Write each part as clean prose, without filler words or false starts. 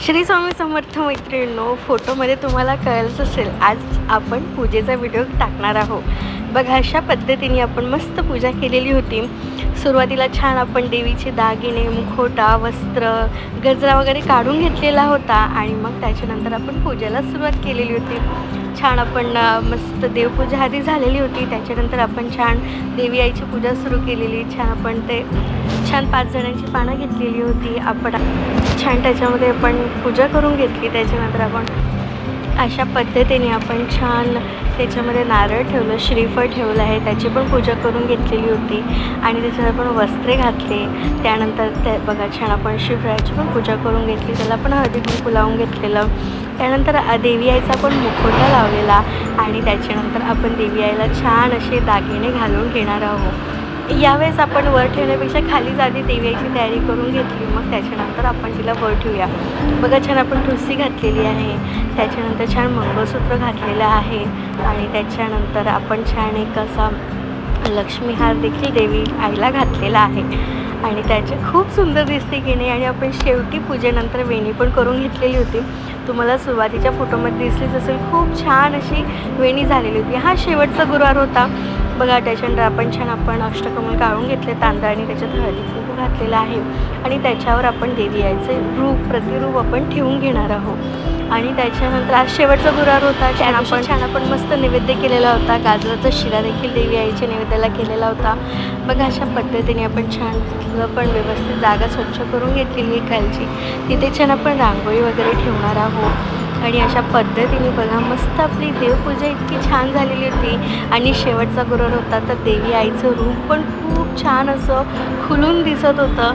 श्री स्वामी समर्थ मैत्रिणींनो, फोटोमध्ये तुम्हाला कळलंच असेल, आज आपण पूजेचा व्हिडिओ टाकणार आहोत. बघा, अशा पद्धतीने आपण मस्त पूजा केलेली होती. सुरुवातीला छान आपण देवीचे दागिने, मुखवटा, वस्त्र, गजरा वगैरे काढून घेतलेला होता आणि मग त्याच्यानंतर आपण पूजेला सुरुवात केलेली होती. छान आपण मस्त देवपूजा आधी झालेली होती. त्याच्यानंतर आपण छान देवी आईची पूजा सुरू केलेली. छान आपण ते 5 जणांची पानं घेतलेली होती. आपण छान त्याच्यामध्ये आपण पूजा करून घेतली. त्याच्यानंतर आपण अशा पद्धतीने आपण छान त्याच्यामध्ये नारळ ठेवलं, श्रीफळ ठेवलं आहे, त्याची पण पूजा करून घेतलेली होती. आणि त्याच्यात आपण वस्त्रे घातले. त्यानंतर ते बघा, छान आपण श्रीफळाची पण पूजा करून घेतली. त्याला पण हळदी कुंकू लावून घेतलेलं. त्यानंतर देवी आईचा पण मुखवटा लावलेला आणि त्याच्यानंतर आपण देवी आईला छान असे दागिने घालून घेणार आहोत. यावेळेस आपण वर ठेवण्यापेक्षा खालीच आधी देवी आईची तयारी करून घेतली, मग त्याच्यानंतर आपण तिला वर ठेवूया. बघा, छान आपण ठुसी घातलेली आहे. त्याच्यानंतर छान मंगळसूत्र घातलेलं आहे आणि त्याच्यानंतर आपण छान एक असा लक्ष्मीहार देखील देवी आईला घातलेला आहे आणि त्याचे खूप सुंदर दिसते की नाही. आणि आपण शेवटी पूजेनंतर वेणी पण करून घेतलेली होती. तुम्हाला सुरुवातीच्या फोटोमध्ये दिसलीच असेल, खूप छान अशी वेणी झालेली होती. हा शेवटचा गुरुवार होता. बघा, त्याच्यानंतर आपण अष्टकमल काढून घेतले तांदळ आणि त्याच्यात हळदी कुंकू घातलेला आहे आणि त्याच्यावर आपण देवी आईचे प्रतिरूप आपण ठेवून घेणार आहोत. आणि त्याच्यानंतर आज शेवटचा गुरुवार होता. छान आपण मस्त नैवेद्य केलेला होता. गाजराचा शिरा देखील देवी आईच्या नैवेद्याला केलेला होता. बघा, अशा पद्धतीने आपण छान तिथलं पण व्यवस्थित जागा स्वच्छ करून घेतलेली आहे खालची. तिथे छान आपण रांगोळी वगैरे ठेवणार आहोत. आणि अशा पद्धतीने बघा, मस्त आपली देवपूजा इतकी छान झालेली होती. आणि शेवटचा गुरुवार होता, तर देवी आईचं रूप पण खूप छान असं खुलून दिसत होतं,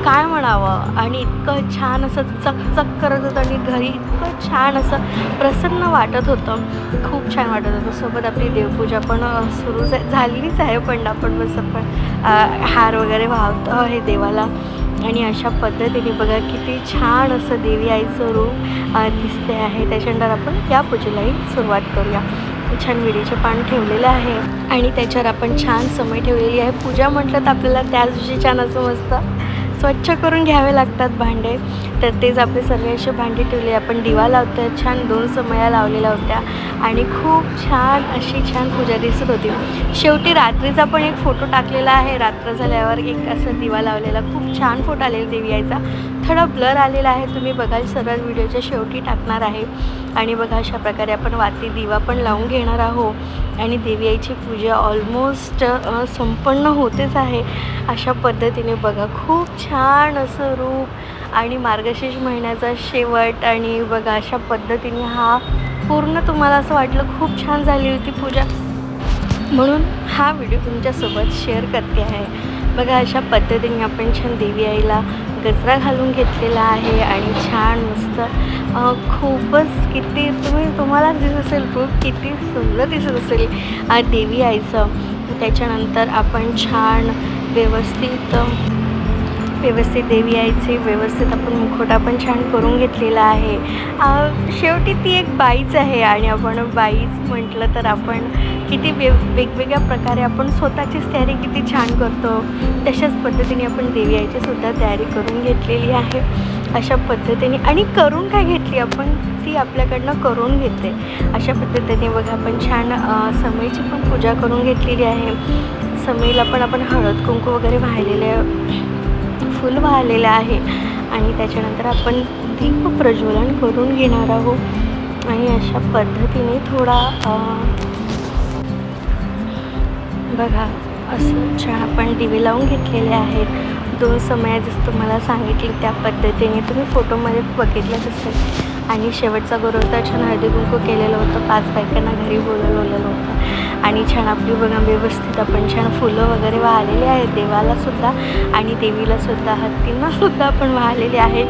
काय म्हणावं. आणि इतकं छान असं चकचक करत होतं आणि घरी इतकं छान असं प्रसन्न वाटत होतं, खूप छान वाटत होतं. सोबत आपली देवपूजा पण सुरू झालेलीच आहे. पण आपण बस आपण हार वगैरे वाहतो आहे देवाला. आणि अशा पद्धतीने बघा, किती छान असं देवी आईचं रूप दिसते आहे. त्याच्यानंतर आपण या पूजेलाही सुरुवात करूया. छान विडीचे पान ठेवलेलं आहे आणि त्याच्यावर आपण छान समय ठेवलेली आहे. पूजा म्हटलं तर आपल्याला त्याच दिवशी छान असं मस्त स्वच्छ करून घ्यावे लागतात भांडे, तर तेच आपले सर्व असे भांडे ठेवले. आपण दिवा लावतो, छान 2 समया लावलेल्या होत्या आणि खूप छान अशी छान पूजा दिसत होती. शेवटी रात्रीचा पण एक फोटो टाकलेला आहे. रात्र झाल्यावर एक असं दिवा लावलेला, खूप छान फोटो आलेला देवी आईचा. थोडा ब्लर आलेला आहे, तुम्ही बघाल सर्व व्हिडिओच्या शेवटी टाकणार आहे. आणि बघा, अशा प्रकारे आपण वाती दिवा पण लावून घेणार आहोत आणि देवी आईची पूजा ऑलमोस्ट संपन्न होतेच आहे. अशा पद्धतीने बघा, खूप छान असं रूप आणि मार्गशीर्ष महिन्याचा शेवट. आणि बघा, अशा पद्धतीने हा पूर्ण तुम्हाला असं वाटलं खूप छान झाली होती पूजा, म्हणून हा व्हिडिओ तुमच्यासोबत शेअर करते आहे. बघा, अशा पद्धतीने आपण छान देवी आईला गजरा घालून घेतलेला आहे आणि छान मस्त खूपच किती तुम्हाला दिसत असेल रूप किती सुंदर दिसत असेल देवी आईचं. त्याच्यानंतर आपण छान व्यवस्थित देवी आईचे व्यवस्थित आपण मुखवटा पण छान करून घेतलेला आहे. शेवटी ती एक बाईच आहे आणि आपण बाईच म्हटलं तर आपण किती वेगवेगळ्या प्रकारे आपण स्वतःचीच तयारी किती छान करतो, तशाच पद्धतीने आपण देवी आईची सुद्धा तयारी करून घेतलेली आहे. अशा पद्धतीने आणि करून काय घेतली आपण, ती आपल्याकडनं करून घेते. अशा पद्धतीने बघा, आपण छान समईची पण पूजा करून घेतलेली आहे. समईला पण आपण हळद कुंकू वगैरे वाहिलेले, फुल वाहिलेलं आहे आणि त्याच्यानंतर आपण दीप प्रज्वलन करून घेणार आहोत. आणि अशा पद्धतीने थोडा बघा, असं छान आपण दिवे लावून घेतलेले आहेत. 2 समया जसं तुम्हाला सांगितले त्या पद्धतीने तुम्ही फोटोमध्ये बघितलंच असेल. आणि शेवटचा गुरुवार छान हळदी कुंकू केलेलं होतं. 5 बायकांना घरी बोलवलेलं होतं आणि छान आपली बघा व्यवस्थित आपण छान फुलं वगैरे वाहिलेली आहेत देवालासुद्धा आणि देवीलासुद्धा, हत्तींनासुद्धा आपण वाहिलेले आहे.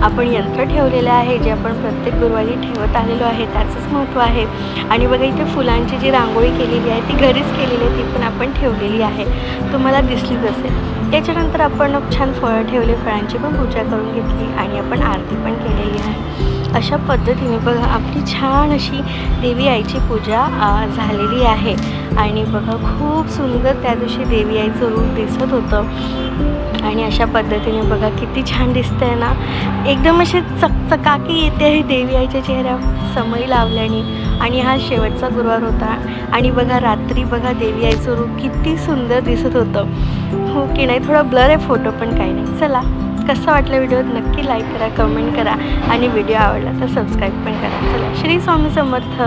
आपण यंत्र ठेवलेलं आहे, जे आपण प्रत्येक गुरुवारी ठेवत आलेलो आहे, त्याचंच महत्त्व आहे. आणि बघा, इथे फुलांची जी रांगोळी केलेली आहे ती घरीच केलेली आहे, ती पण आपण ठेवलेली आहे, तुम्हाला दिसलीच असेल. त्याच्यानंतर आपण छान फळं ठेवले, फळांची पण पूजा करून घेतली आणि आपण आरती पण केलेली आहे. अशा पद्धतीने बघा, आपली छान अशी देवी आईची पूजा झालेली आहे. आणि बघा, खूप सुंदर त्या दिवशी देवी आईचं रूप दिसत होतं. आणि अशा पद्धतीने बघा किती छान दिसतं आहे ना. एकदम अशी चकचकाकी येते आहे देवी आईच्या चेहऱ्यावर समई लावल्याने. आणि हा शेवटचा गुरुवार होता आणि बघा रात्री बघा देवी आईचं रूप किती सुंदर दिसत होतं. हो की नाही, थोडा ब्लर आहे फोटो पण काही नाही. चला, कसा वाटला व्हिडिओ नक्की लाईक करा, कमेंट करा आणि व्हिडिओ आवडला तर सबस्क्राईब पण करा. चला, श्री स्वामी समर्थ.